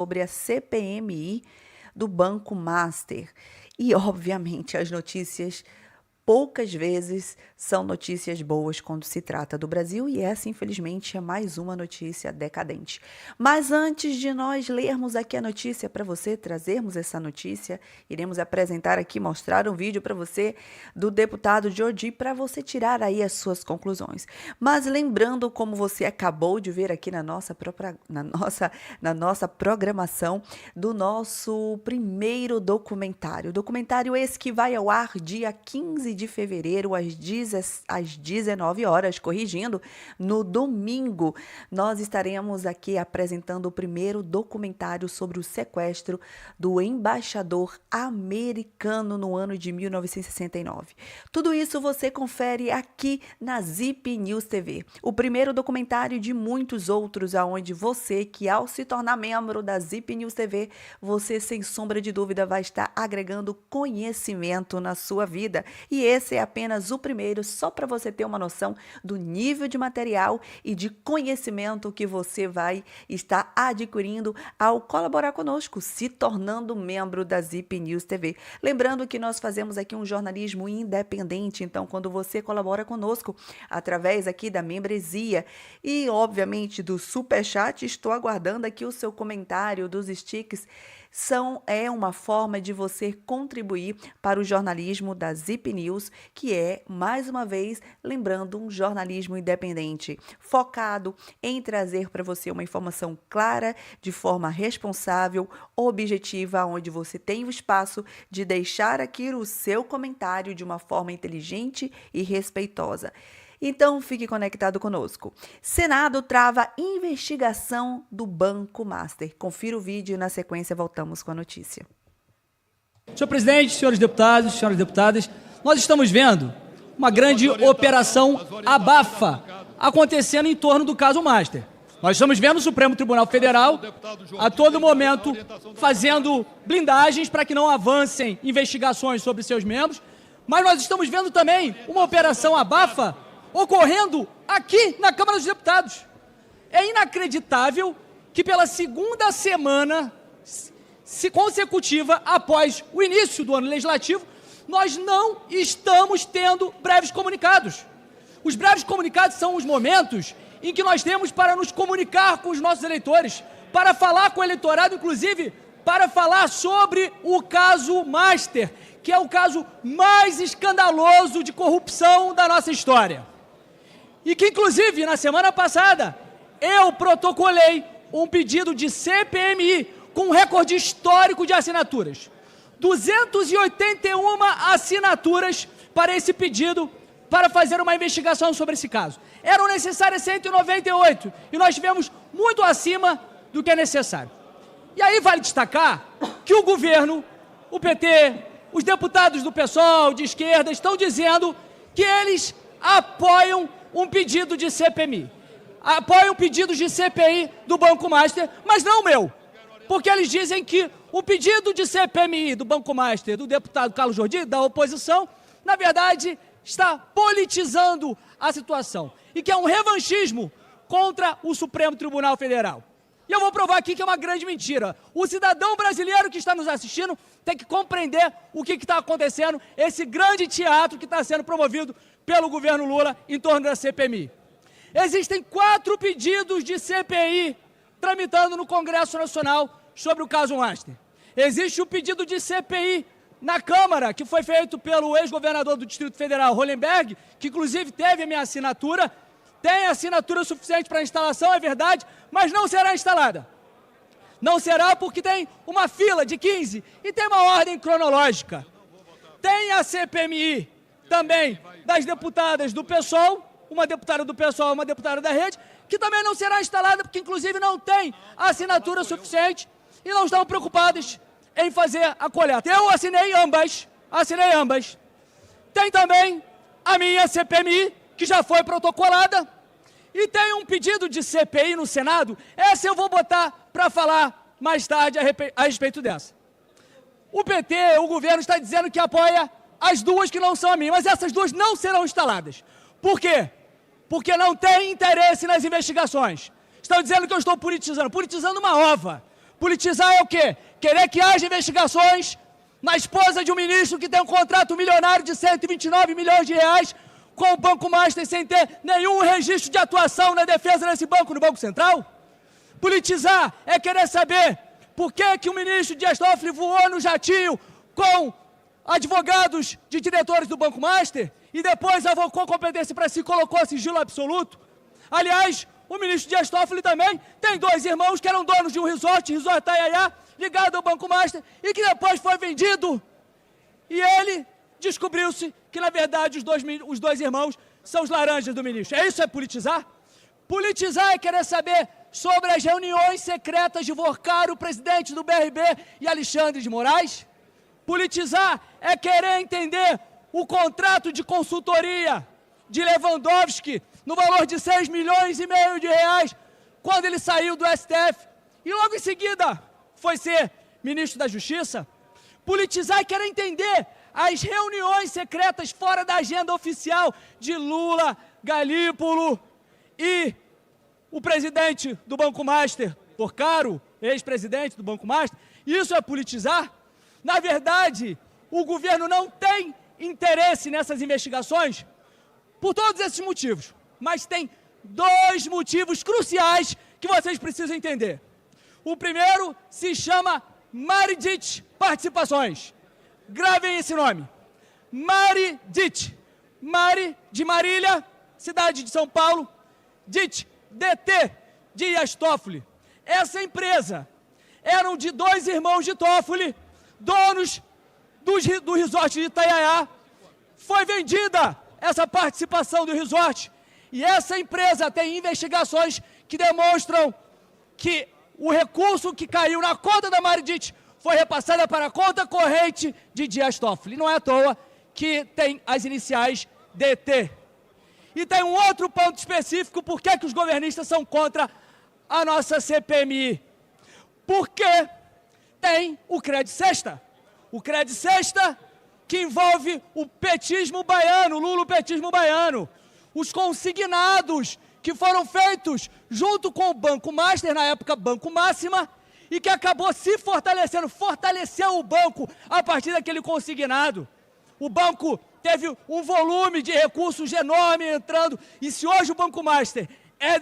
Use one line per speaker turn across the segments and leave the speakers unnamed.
sobre a CPMI do Banco Master. E, obviamente, as notícias poucas vezes são notícias boas quando se trata do Brasil, e essa, infelizmente, é mais uma notícia decadente. Mas antes de nós lermos aqui a notícia para você, trazermos essa notícia, iremos apresentar aqui, mostrar um vídeo para você do deputado Jordi para você tirar aí as suas conclusões. Mas lembrando, como você acabou de ver aqui na nossa programação, do nosso primeiro documentário esse que vai ao ar dia 15 de fevereiro, às 19 horas, corrigindo, no domingo, nós estaremos aqui apresentando o primeiro documentário sobre o sequestro do embaixador americano no ano de 1969. Tudo isso você confere aqui na Zip News TV, o primeiro documentário de muitos outros, aonde você, que ao se tornar membro da Zip News TV, você, sem sombra de dúvida, vai estar agregando conhecimento na sua vida. E esse é apenas o primeiro, só para você ter uma noção do nível de material e de conhecimento que você vai estar adquirindo ao colaborar conosco, se tornando membro da Zip News TV. Lembrando que nós fazemos aqui um jornalismo independente, então quando você colabora conosco através aqui da membresia e, obviamente, do Superchat, estou aguardando aqui o seu comentário dos stickers. É uma forma de você contribuir para o jornalismo da Zip News, que é, mais uma vez, lembrando, um jornalismo independente, focado em trazer para você uma informação clara, de forma responsável, objetiva, onde você tem o espaço de deixar aqui o seu comentário de uma forma inteligente e respeitosa. Então, fique conectado conosco. Senado trava investigação do Banco Master. Confira o vídeo e, na sequência, voltamos com a notícia.
Senhor presidente, senhores deputados, senhoras deputadas, nós estamos vendo uma grande operação abafa acontecendo em torno do caso Master. Nós estamos vendo o Supremo Tribunal Federal, a todo momento, fazendo blindagens para que não avancem investigações sobre seus membros, mas nós estamos vendo também uma operação abafa ocorrendo aqui na Câmara dos Deputados. É inacreditável que pela segunda semana consecutiva após o início do ano legislativo, nós não estamos tendo breves comunicados. Os breves comunicados são os momentos em que nós temos para nos comunicar com os nossos eleitores, para falar com o eleitorado, inclusive para falar sobre o caso Master, que é o caso mais escandaloso de corrupção da nossa história. E que, inclusive, na semana passada, eu protocolei um pedido de CPMI com um recorde histórico de assinaturas. 281 assinaturas para esse pedido, para fazer uma investigação sobre esse caso. Eram necessárias 198 e nós tivemos muito acima do que é necessário. E aí vale destacar que o governo, o PT, os deputados do PSOL, de esquerda, estão dizendo que eles apoiam um pedido de CPMI, apoiam pedidos de CPI do Banco Master, mas não o meu, porque eles dizem que o pedido de CPMI do Banco Master, do deputado Carlos Jordi, da oposição, na verdade, está politizando a situação e que é um revanchismo contra o Supremo Tribunal Federal. E eu vou provar aqui que é uma grande mentira. O cidadão brasileiro que está nos assistindo tem que compreender o que está acontecendo, esse grande teatro que está sendo promovido pelo governo Lula em torno da CPMI. Existem 4 pedidos de CPI tramitando no Congresso Nacional sobre o caso Master. Existe o pedido de CPI na Câmara, que foi feito pelo ex-governador do Distrito Federal, Hollenberg, que inclusive teve a minha assinatura, tem assinatura suficiente para a instalação, é verdade, mas não será instalada. Não será porque tem uma fila de 15 e tem uma ordem cronológica. Tem a CPMI também das deputadas do PSOL, uma deputada do PSOL, uma deputada da Rede, que também não será instalada porque, inclusive, não tem assinatura suficiente e não estão preocupadas em fazer a coleta. Eu assinei ambas. Tem também a minha CPMI, que já foi protocolada, e tem um pedido de CPI no Senado. Essa eu vou botar para falar mais tarde a respeito dessa. O PT, o governo, está dizendo que apoia as duas que não são a minha, mas essas duas não serão instaladas. Por quê? Porque não tem interesse nas investigações. Estão dizendo que eu estou politizando uma ova, Politizar é o quê? Querer que haja investigações na esposa de um ministro que tem um contrato milionário de 129 milhões de reais com o Banco Master sem ter nenhum registro de atuação na defesa desse banco no Banco Central? Politizar é querer saber por que o ministro Dias Toffoli voou no jatinho com advogados de diretores do Banco Master e depois avocou competência para si e colocou sigilo absoluto? Aliás, o ministro Dias Toffoli também tem 2 irmãos que eram donos de um resort Itaiaiá, ligado ao Banco Master, e que depois foi vendido. E ele descobriu-se que, na verdade, os dois irmãos são os laranjas do ministro. Isso é politizar? Politizar é querer saber sobre as reuniões secretas de Vorcaro, presidente do BRB, e Alexandre de Moraes? Politizar é querer entender o contrato de consultoria de Lewandowski no valor de 6,5 milhões de reais, quando ele saiu do STF e logo em seguida foi ser ministro da Justiça? Politizar é querer entender as reuniões secretas fora da agenda oficial de Lula, Galípolo e o presidente do Banco Master, Porcaro, ex-presidente do Banco Master. Isso é politizar? Na verdade, o governo não tem interesse nessas investigações por todos esses motivos, mas tem 2 motivos cruciais que vocês precisam entender. O primeiro se chama Maridit Participações. Gravem esse nome. Maridit. Mari, de Marília, cidade de São Paulo. Dit, DT, Dias Toffoli. Essa empresa eram de 2 irmãos de Toffoli, donos do resort de Itaiaiá. Foi vendida essa participação do resort. E essa empresa tem investigações que demonstram que o recurso que caiu na conta da Maridit foi repassada para a conta corrente de Dias Toffoli. Não é à toa que tem as iniciais DT. E tem um outro ponto específico, por que os governistas são contra a nossa CPMI. Porque tem o Cred-Sexta. O Cred-Sexta que envolve o petismo baiano, o lulopetismo baiano. Os consignados que foram feitos junto com o Banco Master, na época Banco Máxima, e que acabou se fortalecendo, fortaleceu o banco a partir daquele consignado. O banco teve um volume de recursos enorme entrando, e se hoje o Banco Master era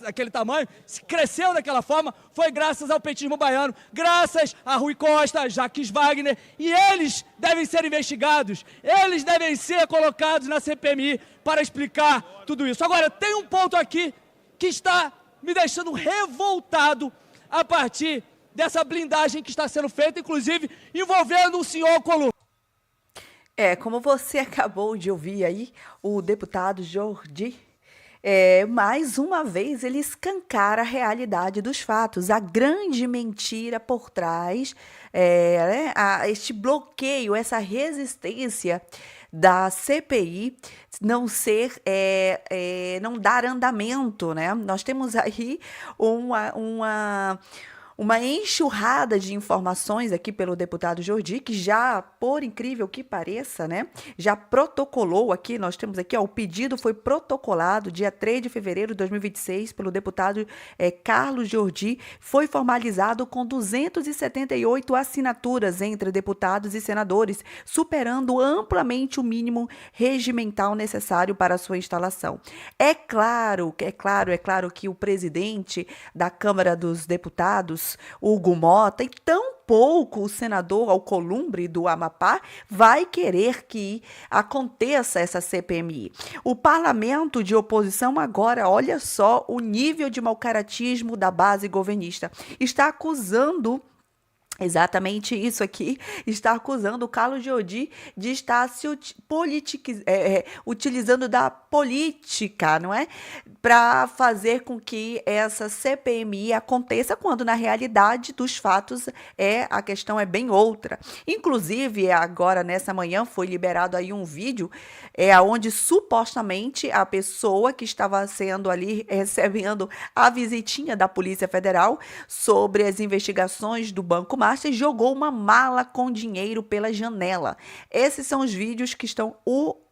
daquele tamanho, se cresceu daquela forma, foi graças ao petismo baiano, graças a Rui Costa, a Jacques Wagner, e eles devem ser investigados, eles devem ser colocados na CPMI para explicar tudo isso. Agora, tem um ponto aqui que está me deixando revoltado a partir dessa blindagem que está sendo feita, inclusive envolvendo o senhor Columbo.
Como você acabou de ouvir aí, o deputado Jordi, mais uma vez ele escancara a realidade dos fatos, a grande mentira por trás, este bloqueio, essa resistência da CPI não dar andamento, né? Nós temos aí uma enxurrada de informações aqui pelo deputado Jordi, que já, por incrível que pareça, né, já protocolou aqui, nós temos aqui, o pedido foi protocolado dia 3 de fevereiro de 2026 pelo deputado Carlos Jordi, foi formalizado com 278 assinaturas entre deputados e senadores, superando amplamente o mínimo regimental necessário para a sua instalação. É claro que o presidente da Câmara dos Deputados, Hugo Mota, e tampouco o senador Alcolumbre do Amapá vai querer que aconteça essa CPMI. O parlamento de oposição agora, olha só o nível de mau-caratismo da base governista, está acusando exatamente isso aqui, está acusando o Carlos Jordi de estar se utilizando da política, não é? Para fazer com que essa CPMI aconteça, quando na realidade dos fatos a questão é bem outra. Inclusive, agora nessa manhã foi liberado aí um vídeo onde supostamente a pessoa que estava sendo ali recebendo a visitinha da Polícia Federal sobre as investigações do Banco Master jogou uma mala com dinheiro pela janela. Esses são os vídeos que estão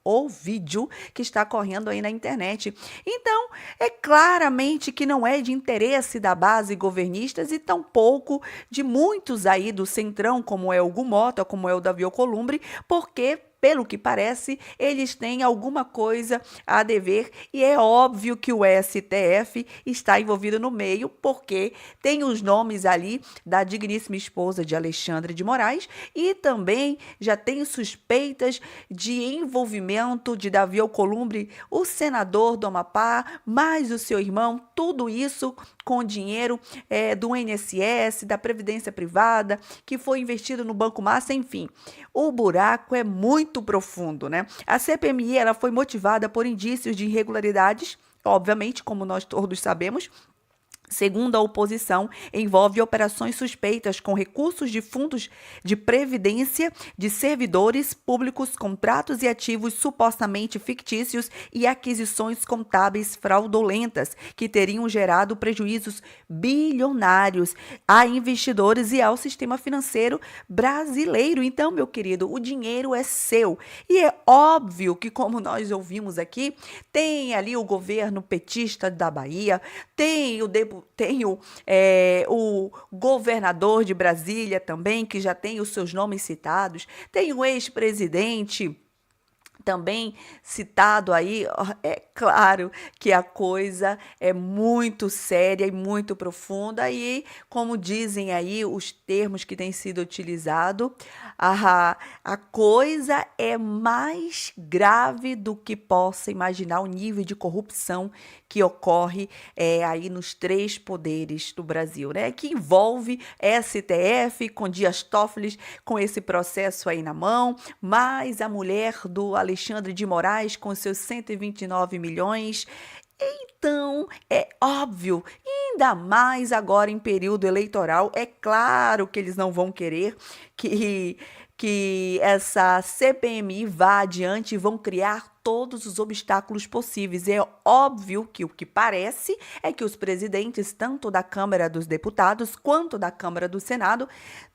o vídeo que está correndo aí na internet. Então, é claramente que não é de interesse da base governistas e tampouco de muitos aí do Centrão, como é o Gumota, como é o Davi Alcolumbre, porque pelo que parece, eles têm alguma coisa a dever e é óbvio que o STF está envolvido no meio, porque tem os nomes ali da digníssima esposa de Alexandre de Moraes e também já tem suspeitas de envolvimento de Davi Alcolumbre, o senador do Amapá, mais o seu irmão, tudo isso com dinheiro do INSS, da Previdência Privada, que foi investido no Banco Massa, enfim. O buraco é muito profundo, né? A CPMI ela foi motivada por indícios de irregularidades, obviamente, como nós todos sabemos. Segundo a oposição, envolve operações suspeitas com recursos de fundos de previdência de servidores públicos, contratos e ativos supostamente fictícios e aquisições contábeis fraudulentas que teriam gerado prejuízos bilionários a investidores e ao sistema financeiro brasileiro. Então, meu querido, o dinheiro é seu. E é óbvio que, como nós ouvimos aqui, tem ali o governo petista da Bahia, tem o governador de Brasília também, que já tem os seus nomes citados, tem o ex-presidente também citado aí. É claro que a coisa é muito séria e muito profunda e, como dizem aí os termos que têm sido utilizados, a coisa é mais grave do que possa imaginar o nível de corrupção que ocorre aí nos três poderes do Brasil, né? Que envolve STF, com Dias Toffoli, com esse processo aí na mão, mais a mulher do Alexandre de Moraes com seus 129 milhões. Então, é óbvio, ainda mais agora em período eleitoral, é claro que eles não vão querer que essa CPMI vá adiante e vão criar todos os obstáculos possíveis. É óbvio que o que parece é que os presidentes, tanto da Câmara dos Deputados quanto da Câmara do Senado,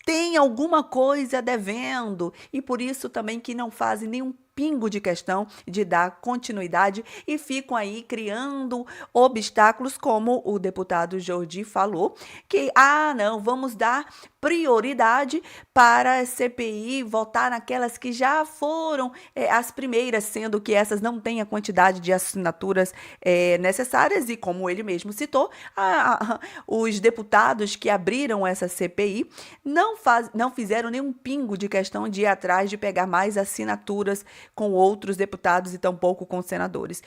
têm alguma coisa devendo e por isso também que não fazem nenhum pingo de questão de dar continuidade e ficam aí criando obstáculos, como o deputado Jordi falou, que, não, vamos dar prioridade para a CPI votar naquelas que já foram as primeiras, sendo que essas não têm a quantidade de assinaturas necessárias e, como ele mesmo citou, os deputados que abriram essa CPI não fizeram nenhum pingo de questão de ir atrás de pegar mais assinaturas com outros deputados e tampouco com senadores.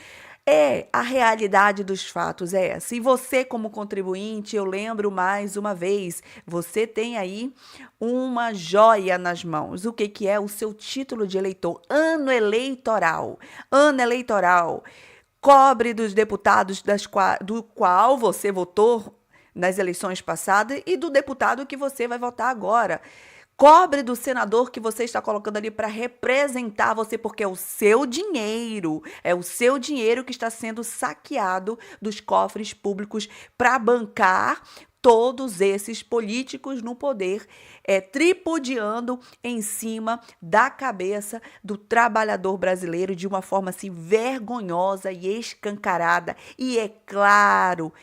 A realidade dos fatos é essa. E você, como contribuinte, eu lembro mais uma vez, você tem aí uma joia nas mãos. O que é o seu título de eleitor? Ano eleitoral. Ano eleitoral. Cobre dos deputados do qual você votou nas eleições passadas e do deputado que você vai votar agora. Cobre do senador que você está colocando ali para representar você, porque é o seu dinheiro que está sendo saqueado dos cofres públicos para bancar todos esses políticos no poder, tripudiando em cima da cabeça do trabalhador brasileiro de uma forma assim vergonhosa e escancarada. E é claro,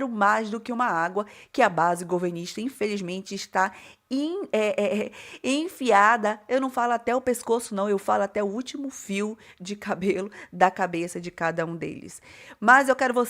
mais do que uma água, que a base governista, infelizmente, está enfiada. Eu não falo até o pescoço, não, eu falo até o último fio de cabelo da cabeça de cada um deles. Mas eu quero você